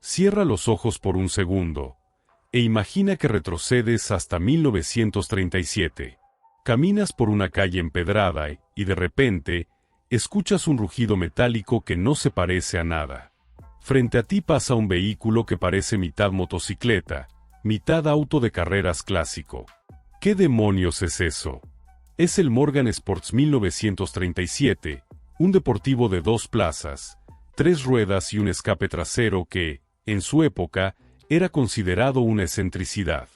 Cierra los ojos por un segundo e imagina que retrocedes hasta 1937. Caminas por una calle empedrada y de repente escuchas un rugido metálico que no se parece a nada. Frente a ti pasa un vehículo que parece mitad motocicleta, mitad auto de carreras clásico. ¿Qué demonios es eso? Es el Morgan Sports 1937, un deportivo de 2 plazas, 3 ruedas y un escape trasero que, en su época, era considerado una excentricidad.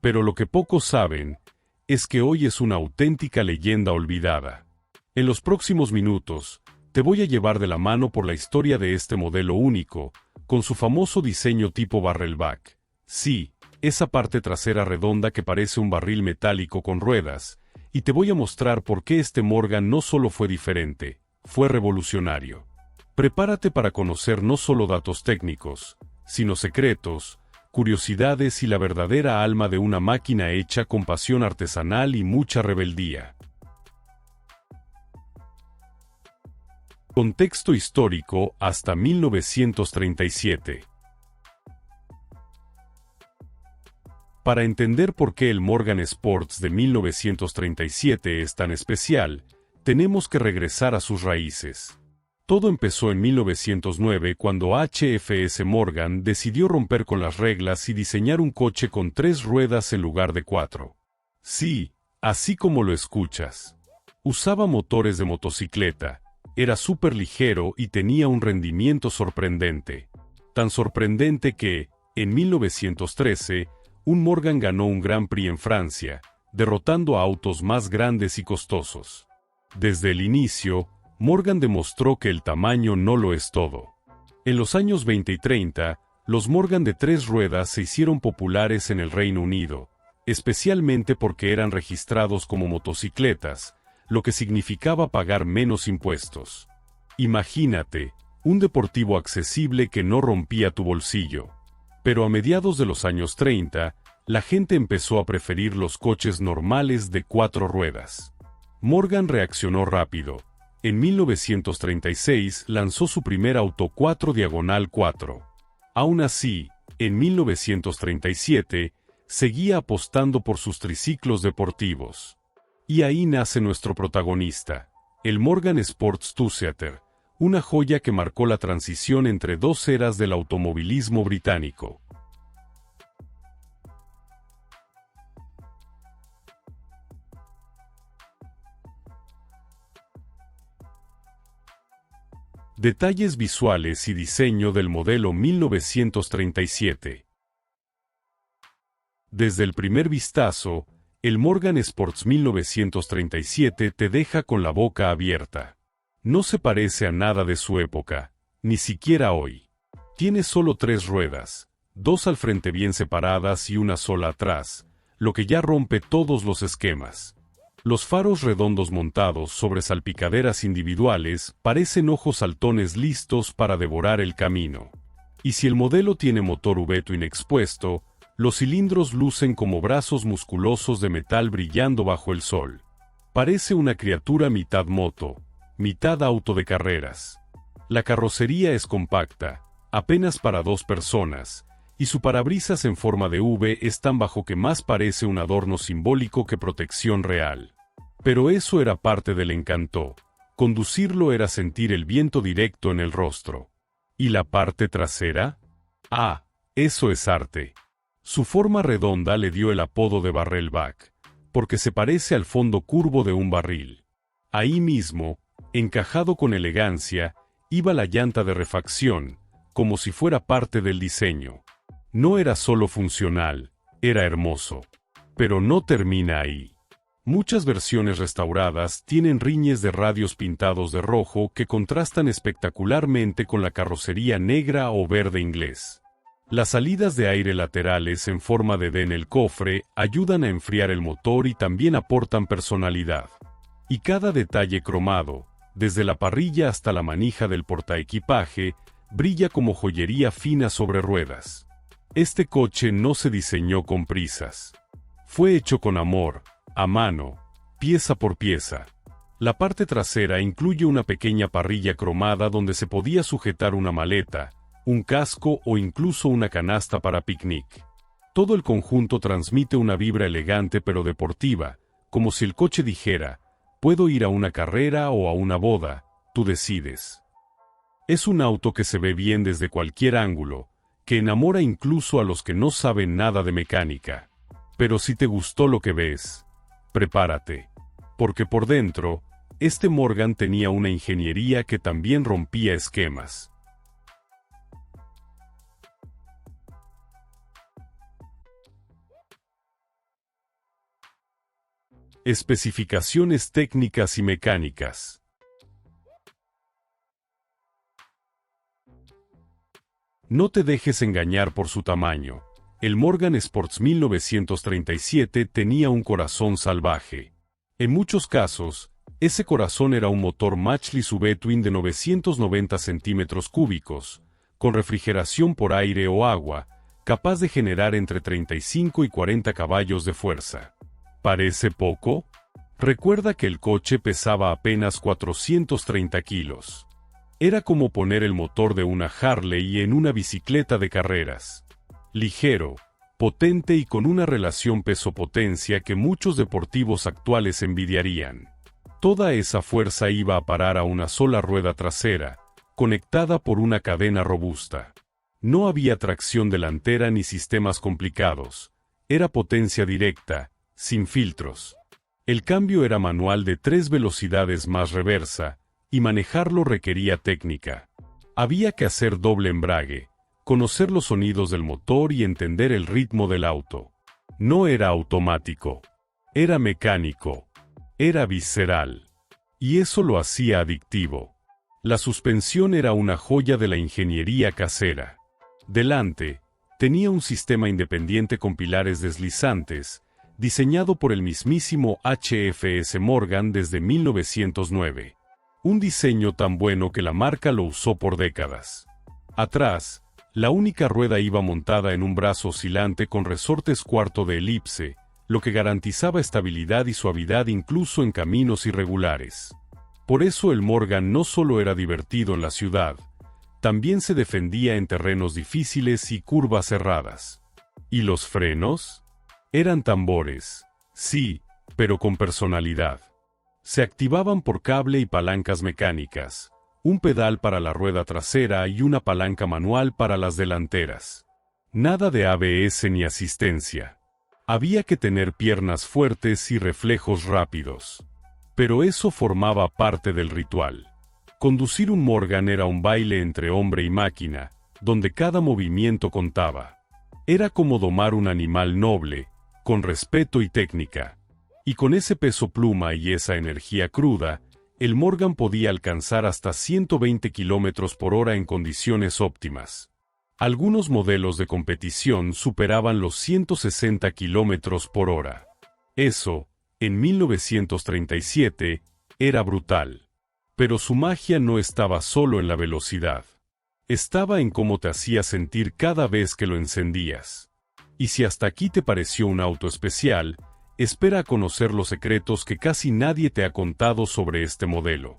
Pero lo que pocos saben es que hoy es una auténtica leyenda olvidada. En los próximos minutos, te voy a llevar de la mano por la historia de este modelo único, con su famoso diseño tipo barrelback. Sí, esa parte trasera redonda que parece un barril metálico con ruedas, y te voy a mostrar por qué este Morgan no solo fue diferente, fue revolucionario. Prepárate para conocer no solo datos técnicos, sino secretos, curiosidades y la verdadera alma de una máquina hecha con pasión artesanal y mucha rebeldía. Contexto histórico hasta 1937. Para entender por qué el Morgan Sports de 1937 es tan especial, tenemos que regresar a sus raíces. Todo empezó en 1909 cuando HFS Morgan decidió romper con las reglas y diseñar un coche con 3 ruedas en lugar de 4. Sí, así como lo escuchas. Usaba motores de motocicleta, era súper ligero y tenía un rendimiento sorprendente. Tan sorprendente que, en 1913, un Morgan ganó un Grand Prix en Francia, derrotando a autos más grandes y costosos. Desde el inicio, Morgan demostró que el tamaño no lo es todo. En los años 20 y 30, los Morgan de 3 ruedas se hicieron populares en el Reino Unido, especialmente porque eran registrados como motocicletas, lo que significaba pagar menos impuestos. Imagínate, un deportivo accesible que no rompía tu bolsillo. Pero a mediados de los años 30, la gente empezó a preferir los coches normales de 4 ruedas. Morgan reaccionó rápido. En 1936 lanzó su primer auto 4x4. Aún así, en 1937, seguía apostando por sus triciclos deportivos. Y ahí nace nuestro protagonista, el Morgan Sports Two-Seater, una joya que marcó la transición entre 2 eras del automovilismo británico. Detalles visuales y diseño del modelo 1937. Desde el primer vistazo, el Morgan Sports 1937 te deja con la boca abierta. No se parece a nada de su época, ni siquiera hoy. Tiene solo 3 ruedas, 2 al frente bien separadas y una sola atrás, lo que ya rompe todos los esquemas. Los faros redondos montados sobre salpicaderas individuales parecen ojos saltones listos para devorar el camino. Y si el modelo tiene motor V-twin expuesto, los cilindros lucen como brazos musculosos de metal brillando bajo el sol. Parece una criatura mitad moto, mitad auto de carreras. La carrocería es compacta, apenas para 2 personas, y su parabrisas en forma de V es tan bajo que más parece un adorno simbólico que protección real. Pero eso era parte del encanto. Conducirlo era sentir el viento directo en el rostro. ¿Y la parte trasera? Ah, eso es arte. Su forma redonda le dio el apodo de barrelback, porque se parece al fondo curvo de un barril. Ahí mismo, encajado con elegancia, iba la llanta de refacción, como si fuera parte del diseño. No era solo funcional, era hermoso. Pero no termina ahí. Muchas versiones restauradas tienen rines de radios pintados de rojo que contrastan espectacularmente con la carrocería negra o verde inglés. Las salidas de aire laterales en forma de D en el cofre ayudan a enfriar el motor y también aportan personalidad. Y cada detalle cromado, desde la parrilla hasta la manija del portaequipaje, brilla como joyería fina sobre ruedas. Este coche no se diseñó con prisas. Fue hecho con amor, a mano, pieza por pieza. La parte trasera incluye una pequeña parrilla cromada donde se podía sujetar una maleta, un casco o incluso una canasta para picnic. Todo el conjunto transmite una vibra elegante pero deportiva, como si el coche dijera, puedo ir a una carrera o a una boda, tú decides. Es un auto que se ve bien desde cualquier ángulo, que enamora incluso a los que no saben nada de mecánica. Pero si te gustó lo que ves, prepárate, porque por dentro, este Morgan tenía una ingeniería que también rompía esquemas. Especificaciones técnicas y mecánicas. No te dejes engañar por su tamaño. El Morgan Sports 1937 tenía un corazón salvaje. En muchos casos, ese corazón era un motor Matchley Sub-Twin de 990 centímetros cúbicos, con refrigeración por aire o agua, capaz de generar entre 35 y 40 caballos de fuerza. ¿Parece poco? Recuerda que el coche pesaba apenas 430 kilos. Era como poner el motor de una Harley en una bicicleta de carreras. Ligero, potente y con una relación peso-potencia que muchos deportivos actuales envidiarían. Toda esa fuerza iba a parar a una sola rueda trasera, conectada por una cadena robusta. No había tracción delantera ni sistemas complicados. Era potencia directa, sin filtros. El cambio era manual de 3 velocidades más reversa, y manejarlo requería técnica. Había que hacer doble embrague, conocer los sonidos del motor y entender el ritmo del auto. No era automático. Era mecánico. Era visceral. Y eso lo hacía adictivo. La suspensión era una joya de la ingeniería casera. Delante, tenía un sistema independiente con pilares deslizantes, diseñado por el mismísimo HFS Morgan desde 1909. Un diseño tan bueno que la marca lo usó por décadas. Atrás, la única rueda iba montada en un brazo oscilante con resortes cuarto de elipse, lo que garantizaba estabilidad y suavidad incluso en caminos irregulares. Por eso el Morgan no solo era divertido en la ciudad, también se defendía en terrenos difíciles y curvas cerradas. ¿Y los frenos? Eran tambores, sí, pero con personalidad. Se activaban por cable y palancas mecánicas, un pedal para la rueda trasera y una palanca manual para las delanteras. Nada de ABS ni asistencia. Había que tener piernas fuertes y reflejos rápidos. Pero eso formaba parte del ritual. Conducir un Morgan era un baile entre hombre y máquina, donde cada movimiento contaba. Era como domar un animal noble, con respeto y técnica. Y con ese peso pluma y esa energía cruda, el Morgan podía alcanzar hasta 120 km por hora en condiciones óptimas. Algunos modelos de competición superaban los 160 km por hora. Eso, en 1937, era brutal. Pero su magia no estaba solo en la velocidad. Estaba en cómo te hacía sentir cada vez que lo encendías. Y si hasta aquí te pareció un auto especial, espera a conocer los secretos que casi nadie te ha contado sobre este modelo.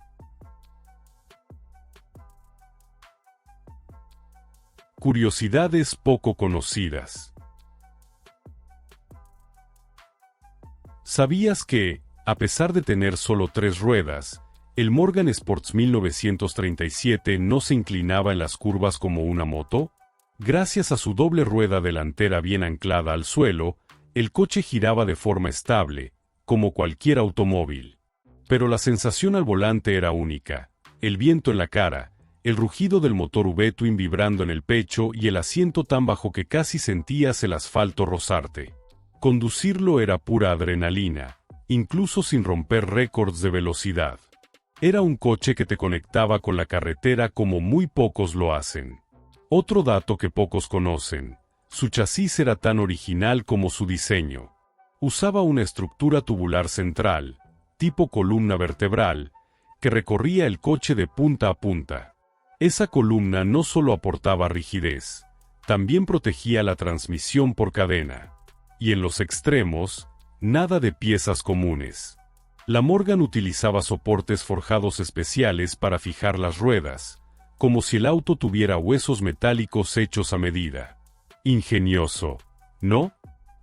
Curiosidades poco conocidas. ¿Sabías que, a pesar de tener solo 3 ruedas, el Morgan Sports 1937 no se inclinaba en las curvas como una moto? Gracias a su doble rueda delantera bien anclada al suelo, el coche giraba de forma estable, como cualquier automóvil. Pero la sensación al volante era única: el viento en la cara, el rugido del motor V-Twin vibrando en el pecho y el asiento tan bajo que casi sentías el asfalto rozarte. Conducirlo era pura adrenalina, incluso sin romper récords de velocidad. Era un coche que te conectaba con la carretera como muy pocos lo hacen. Otro dato que pocos conocen: su chasis era tan original como su diseño. Usaba una estructura tubular central, tipo columna vertebral, que recorría el coche de punta a punta. Esa columna no solo aportaba rigidez, también protegía la transmisión por cadena. Y en los extremos, nada de piezas comunes. La Morgan utilizaba soportes forjados especiales para fijar las ruedas, como si el auto tuviera huesos metálicos hechos a medida. Ingenioso, ¿no?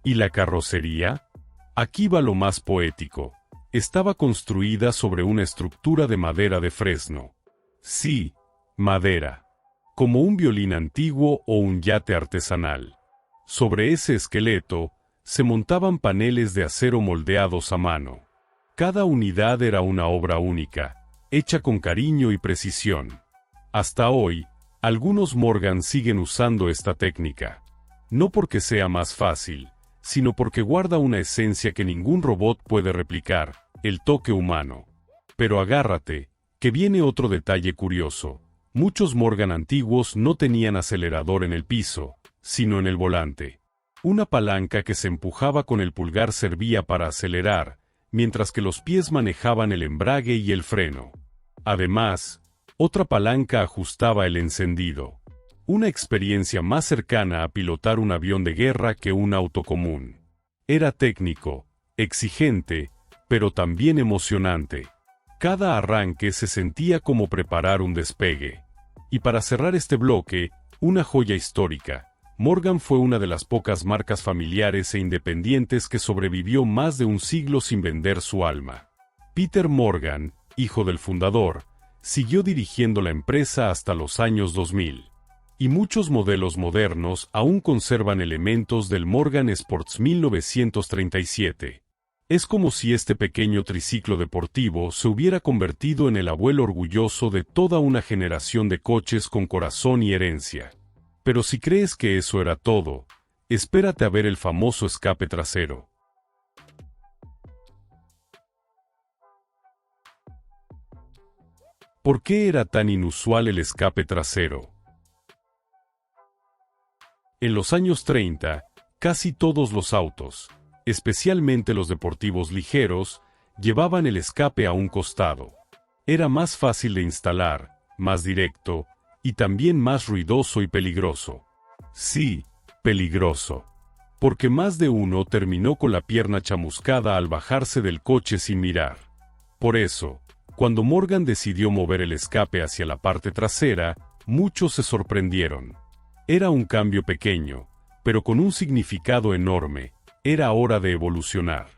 ¿Y la carrocería? Aquí va lo más poético. Estaba construida sobre una estructura de madera de fresno. Sí, madera. Como un violín antiguo o un yate artesanal. Sobre ese esqueleto se montaban paneles de acero moldeados a mano. Cada unidad era una obra única, hecha con cariño y precisión. Hasta hoy, algunos Morgan siguen usando esta técnica. No porque sea más fácil, sino porque guarda una esencia que ningún robot puede replicar, el toque humano. Pero agárrate, que viene otro detalle curioso. Muchos Morgan antiguos no tenían acelerador en el piso, sino en el volante. Una palanca que se empujaba con el pulgar servía para acelerar, mientras que los pies manejaban el embrague y el freno. Además, otra palanca ajustaba el encendido. Una experiencia más cercana a pilotar un avión de guerra que un auto común. Era técnico, exigente, pero también emocionante. Cada arranque se sentía como preparar un despegue. Y para cerrar este bloque, una joya histórica. Morgan fue una de las pocas marcas familiares e independientes que sobrevivió más de un siglo sin vender su alma. Peter Morgan, hijo del fundador, siguió dirigiendo la empresa hasta los años 2000. Y muchos modelos modernos aún conservan elementos del Morgan Sports 1937. Es como si este pequeño triciclo deportivo se hubiera convertido en el abuelo orgulloso de toda una generación de coches con corazón y herencia. Pero si crees que eso era todo, espérate a ver el famoso escape trasero. ¿Por qué era tan inusual el escape trasero? En los años 30, casi todos los autos, especialmente los deportivos ligeros, llevaban el escape a un costado. Era más fácil de instalar, más directo, y también más ruidoso y peligroso. Sí, peligroso. Porque más de uno terminó con la pierna chamuscada al bajarse del coche sin mirar. Por eso, cuando Morgan decidió mover el escape hacia la parte trasera, muchos se sorprendieron. Era un cambio pequeño, pero con un significado enorme. Era hora de evolucionar.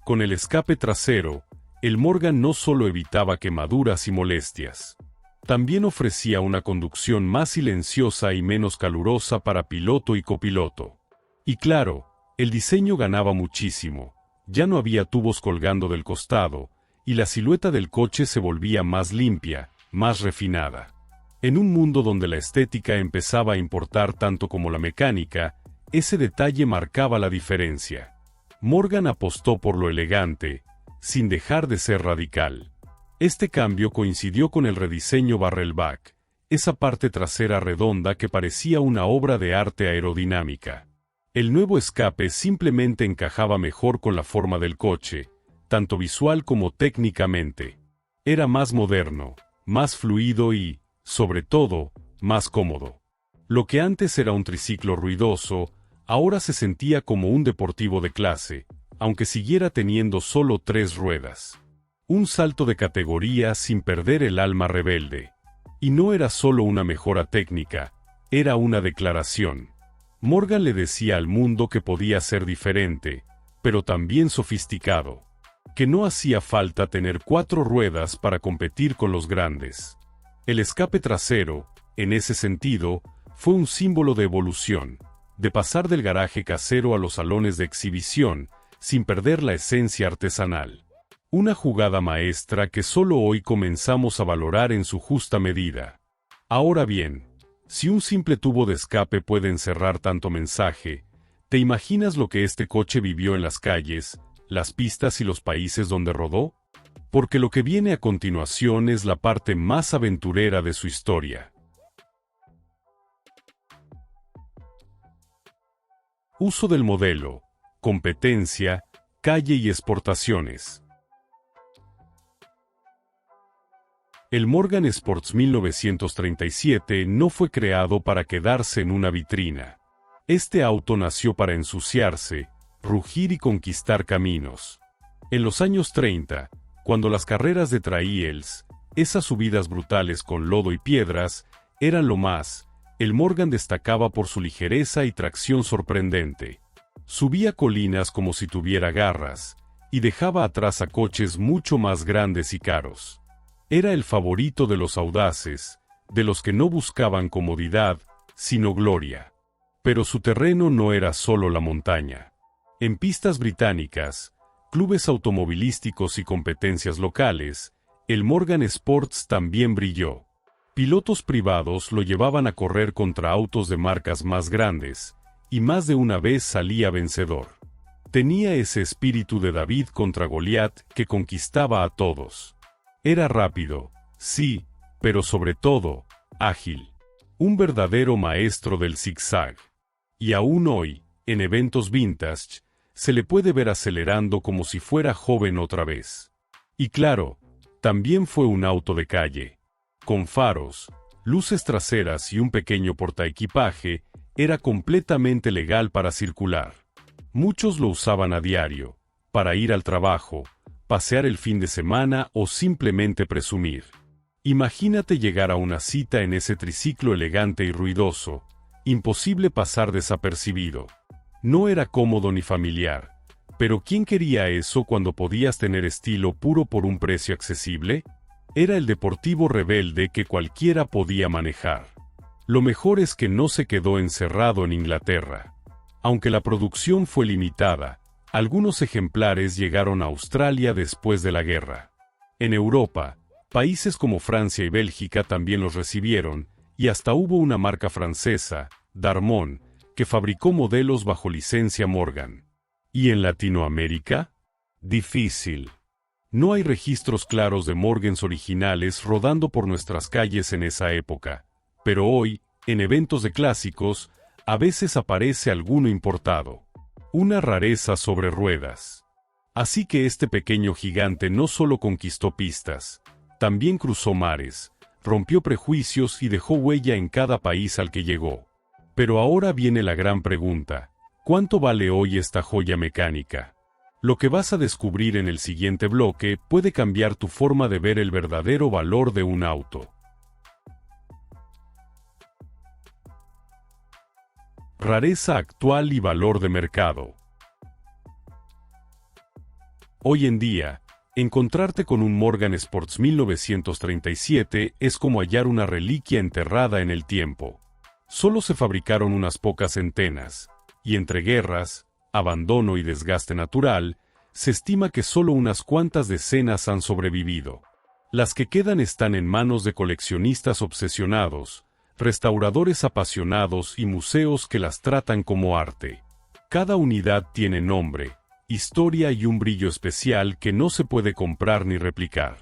Con el escape trasero, el Morgan no solo evitaba quemaduras y molestias. También ofrecía una conducción más silenciosa y menos calurosa para piloto y copiloto. Y claro, el diseño ganaba muchísimo. Ya no había tubos colgando del costado, y la silueta del coche se volvía más limpia, más refinada. En un mundo donde la estética empezaba a importar tanto como la mecánica, ese detalle marcaba la diferencia. Morgan apostó por lo elegante, sin dejar de ser radical. Este cambio coincidió con el rediseño barrelback, esa parte trasera redonda que parecía una obra de arte aerodinámica. El nuevo escape simplemente encajaba mejor con la forma del coche, tanto visual como técnicamente. Era más moderno, más fluido y, sobre todo, más cómodo. Lo que antes era un triciclo ruidoso, ahora se sentía como un deportivo de clase, aunque siguiera teniendo solo 3 ruedas. Un salto de categoría sin perder el alma rebelde. Y no era solo una mejora técnica, era una declaración. Morgan le decía al mundo que podía ser diferente, pero también sofisticado. Que no hacía falta tener 4 ruedas para competir con los grandes. El escape trasero, en ese sentido, fue un símbolo de evolución, de pasar del garaje casero a los salones de exhibición, sin perder la esencia artesanal. Una jugada maestra que solo hoy comenzamos a valorar en su justa medida. Ahora bien, si un simple tubo de escape puede encerrar tanto mensaje, ¿te imaginas lo que este coche vivió en las calles, las pistas y los países donde rodó? Porque lo que viene a continuación es la parte más aventurera de su historia. Uso del modelo, competencia, calle y exportaciones. El Morgan Sports 1937 no fue creado para quedarse en una vitrina. Este auto nació para ensuciarse, rugir y conquistar caminos. En los años 30, cuando las carreras de trails, esas subidas brutales con lodo y piedras, Eran lo más. El Morgan destacaba por su ligereza y tracción sorprendente. Subía colinas como si tuviera garras, y dejaba atrás a coches mucho más grandes y caros. Era el favorito de los audaces, de los que no buscaban comodidad, sino gloria. Pero su terreno no era solo la montaña. En pistas británicas, clubes automovilísticos y competencias locales, el Morgan Sports también brilló. Pilotos privados lo llevaban a correr contra autos de marcas más grandes, y más de una vez salía vencedor. Tenía ese espíritu de David contra Goliat que conquistaba a todos. Era rápido, sí, pero sobre todo, ágil. Un verdadero maestro del zigzag. Y aún hoy, en eventos vintage, se le puede ver acelerando como si fuera joven otra vez. Y claro, también fue un auto de calle. Con faros, luces traseras y un pequeño portaequipaje, era completamente legal para circular. Muchos lo usaban a diario, para ir al trabajo, pasear el fin de semana o simplemente presumir. Imagínate llegar a una cita en ese triciclo elegante y ruidoso, imposible pasar desapercibido. No era cómodo ni familiar, pero ¿quién quería eso cuando podías tener estilo puro por un precio accesible? Era el deportivo rebelde que cualquiera podía manejar. Lo mejor es que no se quedó encerrado en Inglaterra. Aunque la producción fue limitada, algunos ejemplares llegaron a Australia después de la guerra. En Europa, países como Francia y Bélgica también los recibieron, y hasta hubo una marca francesa, Darmon, que fabricó modelos bajo licencia Morgan. ¿Y en Latinoamérica? Difícil. No hay registros claros de Morgans originales rodando por nuestras calles en esa época, pero hoy, en eventos de clásicos, a veces aparece alguno importado. Una rareza sobre ruedas. Así que este pequeño gigante no solo conquistó pistas, también cruzó mares, rompió prejuicios y dejó huella en cada país al que llegó. Pero ahora viene la gran pregunta: ¿cuánto vale hoy esta joya mecánica? Lo que vas a descubrir en el siguiente bloque puede cambiar tu forma de ver el verdadero valor de un auto. Rareza actual y valor de mercado. Hoy en día, encontrarte con un Morgan Sports 1937 es como hallar una reliquia enterrada en el tiempo. Solo se fabricaron unas pocas centenas, y entre guerras, abandono y desgaste natural, se estima que solo unas cuantas decenas han sobrevivido. Las que quedan están en manos de coleccionistas obsesionados, restauradores apasionados y museos que las tratan como arte. Cada unidad tiene nombre, historia y un brillo especial que no se puede comprar ni replicar.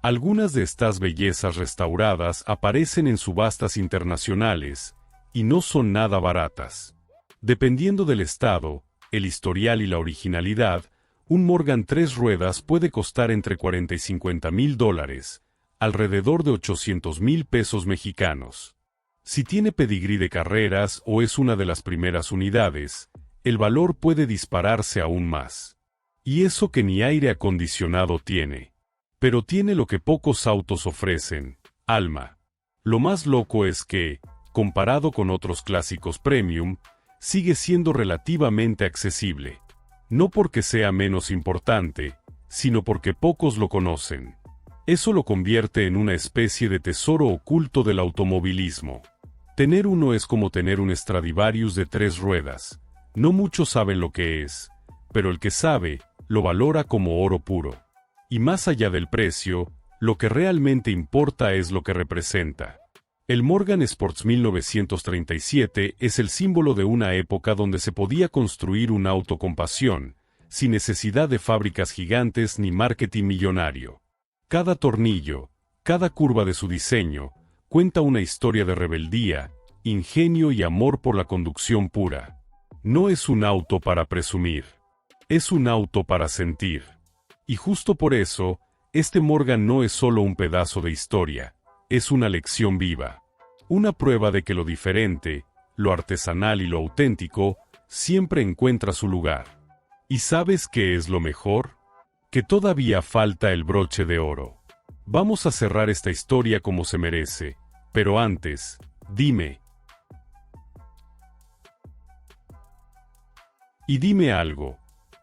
Algunas de estas bellezas restauradas aparecen en subastas internacionales, y no son nada baratas. Dependiendo del estado, el historial y la originalidad, un Morgan 3 ruedas puede costar entre $40,000 y $50,000, alrededor de 800,000 pesos mexicanos. Si tiene pedigrí de carreras o es una de las primeras unidades, el valor puede dispararse aún más. Y eso que ni aire acondicionado tiene. Pero tiene lo que pocos autos ofrecen: alma. Lo más loco es que, comparado con otros clásicos premium, sigue siendo relativamente accesible. No porque sea menos importante, sino porque pocos lo conocen. Eso lo convierte en una especie de tesoro oculto del automovilismo. Tener uno es como tener un Stradivarius de 3 ruedas. No muchos saben lo que es, pero el que sabe, lo valora como oro puro. Y más allá del precio, lo que realmente importa es lo que representa. El Morgan Sports 1937 es el símbolo de una época donde se podía construir un auto con pasión, sin necesidad de fábricas gigantes ni marketing millonario. Cada tornillo, cada curva de su diseño, cuenta una historia de rebeldía, ingenio y amor por la conducción pura. No es un auto para presumir. Es un auto para sentir. Y justo por eso, este Morgan no es solo un pedazo de historia, es una lección viva. Una prueba de que lo diferente, lo artesanal y lo auténtico, siempre encuentra su lugar. ¿Y sabes qué es lo mejor? Que todavía falta el broche de oro. Vamos a cerrar esta historia como se merece, Pero antes, dime. Y dime algo.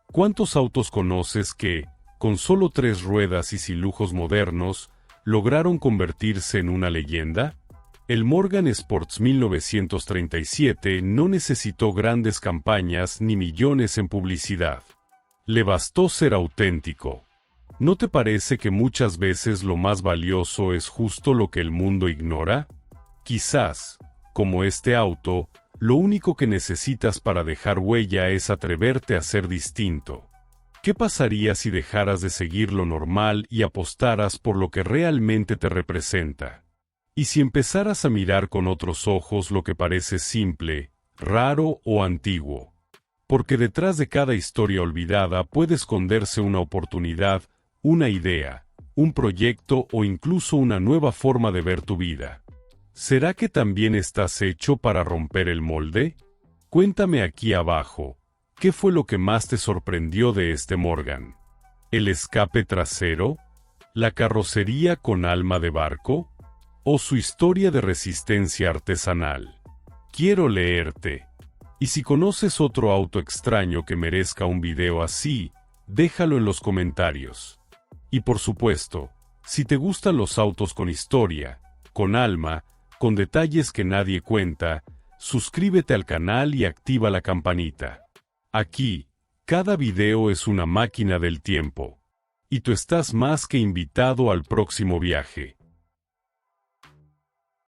¿Cuántos autos conoces que, con solo 3 ruedas y sin lujos modernos, lograron convertirse en una leyenda? El Morgan Sports 1937 no necesitó grandes campañas ni millones en publicidad. Le bastó ser auténtico. ¿No te parece que muchas veces lo más valioso es justo lo que el mundo ignora? Quizás, como este auto, lo único que necesitas para dejar huella es atreverte a ser distinto. ¿Qué pasaría si dejaras de seguir lo normal y apostaras por lo que realmente te representa? ¿Y si empezaras a mirar con otros ojos lo que parece simple, raro o antiguo? Porque detrás de cada historia olvidada puede esconderse una oportunidad, una idea, un proyecto o incluso una nueva forma de ver tu vida. ¿Será que también estás hecho para romper el molde? Cuéntame aquí abajo, ¿qué fue lo que más te sorprendió de este Morgan? ¿El escape trasero? ¿La carrocería con alma de barco? ¿O su historia de resistencia artesanal? Quiero leerte. Y si conoces otro auto extraño que merezca un video así, déjalo en los comentarios. Y por supuesto, si te gustan los autos con historia, con alma, con detalles que nadie cuenta, suscríbete al canal y activa la campanita. Aquí, cada video es una máquina del tiempo. Y tú estás más que invitado al próximo viaje.